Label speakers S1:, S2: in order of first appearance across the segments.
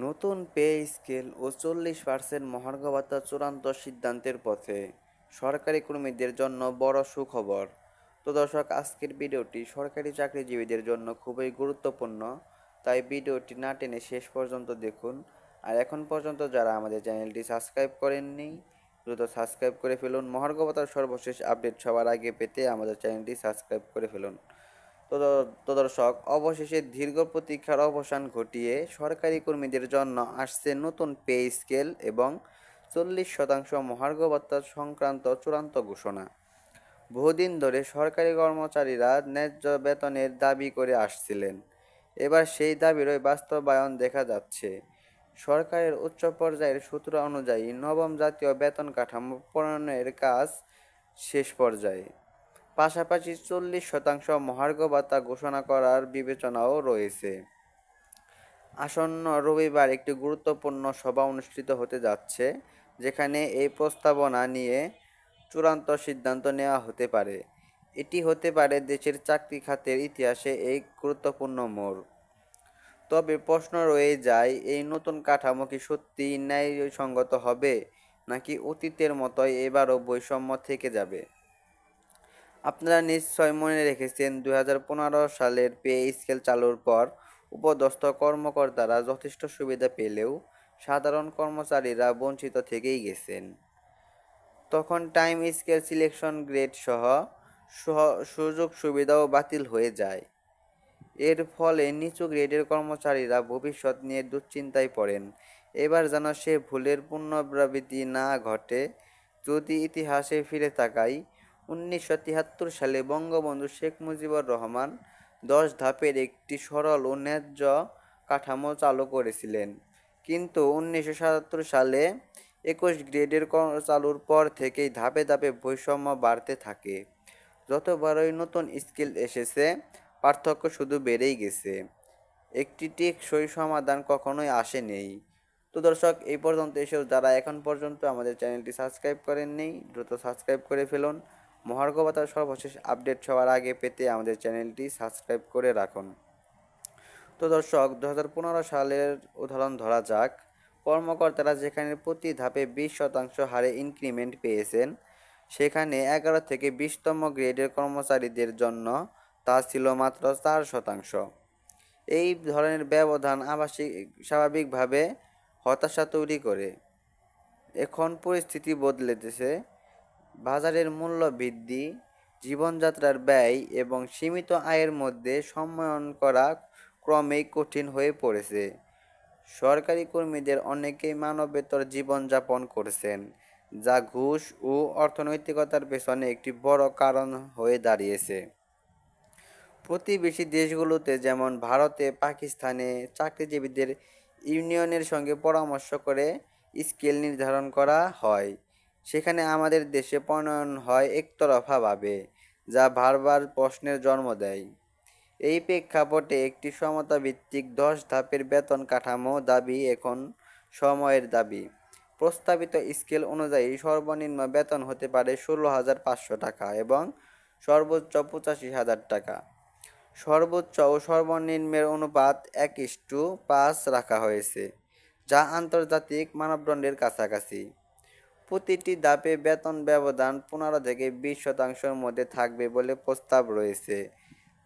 S1: নতুন pay scale ও 40% মহার্ঘ ভাতা চূড়ান্ত সিদ্ধান্তের পথে। সরকারি কর্মীদের জন্য বড় সুখবর। তো দর্শক, আজকের ভিডিওটি সরকারি চাকরিজীবীদের জন্য খুবই গুরুত্বপূর্ণ, তাই ভিডিওটি না টেনে শেষ পর্যন্ত দেখুন। আর এখন পর্যন্ত যারা আমাদের চ্যানেলটি সাবস্ক্রাইব করেননি, দ্রুত সাবস্ক্রাইব করে ফেলুন। মহার্ঘ ভাতার সর্বশেষ আপডেট সবার আগে পেতে আমাদের চ্যানেলটি সাবস্ক্রাইব করে ফেলুন। তো দর্শক, অবশেষে দীর্ঘ প্রতীক্ষার অবসান ঘটিয়ে সরকারি কর্মীদের জন্য আসছে নতুন পে স্কেল এবং 40% মহার্ঘ ভাতা সংক্রান্ত চূড়ান্ত ঘোষণা। বহুদিন ধরে সরকারি কর্মচারীরা ন্যায্য বেতনের দাবি করে আসছিলেন। এবার সেই দাবিরই বাস্তবায়ন দেখা যাচ্ছে। সরকারের উচ্চ পর্যায়ের সূত্র অনুযায়ী নবম জাতীয় বেতন কাঠামো প্রণয়নের কাজ শেষ পর্যায়ে। পাশাপাশি 40% মহার্ঘ ভাতা ঘোষণা করার বিবেচনাও রয়েছে। আসন্ন রবিবার একটি গুরুত্বপূর্ণ সভা অনুষ্ঠিত হতে যাচ্ছে, যেখানে এই প্রস্তাবনা নিয়ে চূড়ান্ত সিদ্ধান্ত নেওয়া হতে পারে। এটি হতে পারে দেশের চাকরি খাতের ইতিহাসে এক গুরুত্বপূর্ণ মোড়। তবে প্রশ্ন রয়ে যায়, এই নতুন কাঠামো কি সত্যিই ন্যায়সঙ্গত হবে, নাকি অতীতের মতোই এবারও বৈষম্য থেকে যাবে? আপনারা নিশ্চয় মনে রেখেছেন, 2015 সালের পে স্কেল চালুর পর উপদস্থ কর্মকর্তারা যথেষ্ট সুবিধা পেলেও সাধারণ কর্মচারীরা বঞ্চিত থেকেই গেছেন। তখন টাইম স্কেল, সিলেকশন গ্রেড সহ সুযোগ সুবিধাও বাতিল হয়ে যায়। এর ফলে নিচু গ্রেডের কর্মচারীরা ভবিষ্যৎ নিয়ে দুশ্চিন্তায় পড়েন। এবার যেন সে ভুলের পুনরাবৃত্তি না ঘটে। যদি ইতিহাসে ফিরে তাকাই, 1973 সালে বঙ্গবন্ধু শেখ মুজিবুর রহমান 10 ধাপের একটি সরল ও ন্যায্য কাঠামো চালু করেছিলেন। কিন্তু 1977 সালে 21 গ্রেডের চালুর পর থেকেই ধাপে ধাপে বৈষম্য বাড়তে থাকে। যতবারই নতুন স্কিল এসেছে, পার্থক্য শুধু বেড়েই গেছে। একটি টেকসই সমাধান কখনোই আসেনি। তো দর্শক, এই পর্যন্ত এসেও যারা এখন পর্যন্ত আমাদের চ্যানেলটি সাবস্ক্রাইব করেননি, দ্রুত সাবস্ক্রাইব করে ফেলুন। মহার্ঘ ভাতার সর্বশেষ আপডেট সবার আগে পেতে আমাদের চ্যানেলটি সাবস্ক্রাইব করে রাখুন। তো দর্শক, 2015 সালের উদাহরণ ধরা যাক। কর্মকর্তারা যেখানে প্রতি ধাপে 20% হারে ইনক্রিমেন্ট পেয়েছেন, সেখানে 11 থেকে 20তম গ্রেডের কর্মচারীদের জন্য তা ছিল মাত্র 4%। এই ধরনের ব্যবধান স্বাভাবিকভাবে হতাশা তৈরি করে। এখন পরিস্থিতি বদলেছে। বাজারের মূল্য বৃদ্ধি, জীবনযাত্রার ব্যয় এবং সীমিত আয়ের মধ্যে সমন্বয় করা ক্রমেই কঠিন হয়ে পড়েছে। সরকারি কর্মীদের অনেকেই মানবেতর জীবনযাপন করছেন, যা ঘুষ ও অর্থনৈতিকতার পেছনে একটি বড় কারণ হয়ে দাঁড়িয়েছে। প্রতিবেশী দেশগুলোতে, যেমন ভারতে, পাকিস্তানে চাকরিজীবীদের ইউনিয়নের সঙ্গে পরামর্শ করে স্কেল নির্ধারণ করা হয়। সেখানে আমাদের দেশে প্রণয়ন হয় একতরফাভাবে, যা বারবার প্রশ্নের জন্ম দেয়। এই প্রেক্ষাপটে একটি সমতাভিত্তিক 10 ধাপের বেতন কাঠামো দাবি এখন সময়ের দাবি। প্রস্তাবিত স্কেল অনুযায়ী সর্বনিম্ন বেতন হতে পারে 16,500 টাকা এবং সর্বোচ্চ 85,000 টাকা। সর্বোচ্চ ও সর্বনিম্নের অনুপাত 1:5 রাখা হয়েছে, যা আন্তর্জাতিক মানদণ্ডের কাছাকাছি। প্রতিটি ধাপে বেতন ব্যবধান 15 থেকে 20% মধ্যে থাকবে বলে প্রস্তাব রয়েছে,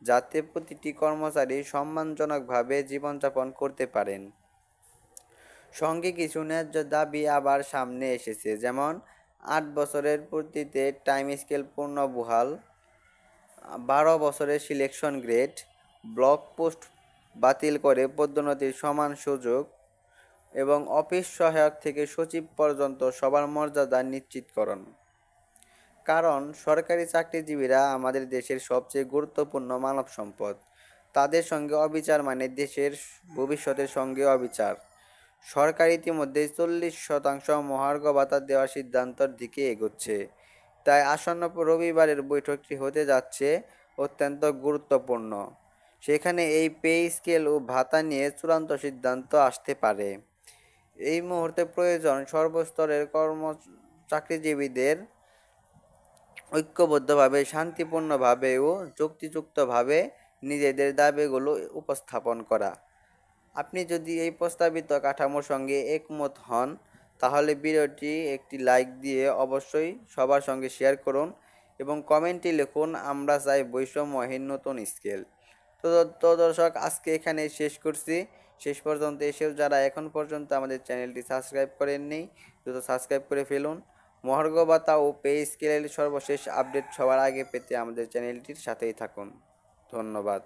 S1: যাতে প্রতিটি কর্মচারী সম্মানজনকভাবে জীবনযাপন করতে পারেন। সঙ্গে কিছু ন্যায্য দাবি আবার সামনে এসেছে, যেমন 8 বছরের পূর্তিতে টাইম স্কেল পুনর্বহাল, 12 বছরের সিলেকশন গ্রেড, ব্লক পোস্ট বাতিল করে পদোন্নতির সমান সুযোগ এবং অফিস সহায়ক থেকে সচিব পর্যন্ত সবার মর্যাদা নিশ্চিতকরণ। কারণ সরকারি চাকরিজীবীরা আমাদের দেশের সবচেয়ে গুরুত্বপূর্ণ মানব সম্পদ। তাদের সঙ্গে অবিচার মানে দেশের ভবিষ্যতের সঙ্গে অবিচার। সরকার ইতিমধ্যে 40% মহার্ঘ ভাতা দেওয়ার সিদ্ধান্তের দিকে এগোচ্ছে। তাই আসন্ন রবিবারের বৈঠকটি হতে যাচ্ছে অত্যন্ত গুরুত্বপূর্ণ। সেখানে এই পে স্কেল ও ভাতা নিয়ে চূড়ান্ত সিদ্ধান্ত আসতে পারে। এই মুহূর্তে প্রয়োজন সর্বস্তরের চাকরিজীবীদের ঐক্যবদ্ধভাবে, শান্তিপূর্ণভাবে ও যুক্তিযুক্তভাবে নিজেদের দাবিগুলো উপস্থাপন করা। আপনি যদি এই প্রস্তাবিত কাঠামোর সঙ্গে একমত হন তাহলে ভিডিওটি একটি লাইক দিয়ে অবশ্যই সবার সঙ্গে শেয়ার করুন এবং কমেন্টে লিখুন আমরা চাই বৈষম্যহীন নতুন স্কেল। তো দর্শক, আজকে এখানে শেষ করছি। শেষ পর্যন্ত এসেও যারা এখন পর্যন্ত আমাদের চ্যানেলটি সাবস্ক্রাইব করেননি, দ্রুত সাবস্ক্রাইব করে ফেলুন। মহার্ঘ ভাতা ও পে স্কেলের সর্বশেষ আপডেট সবার আগে পেতে আমাদের চ্যানেলটির সাথেই থাকুন। ধন্যবাদ।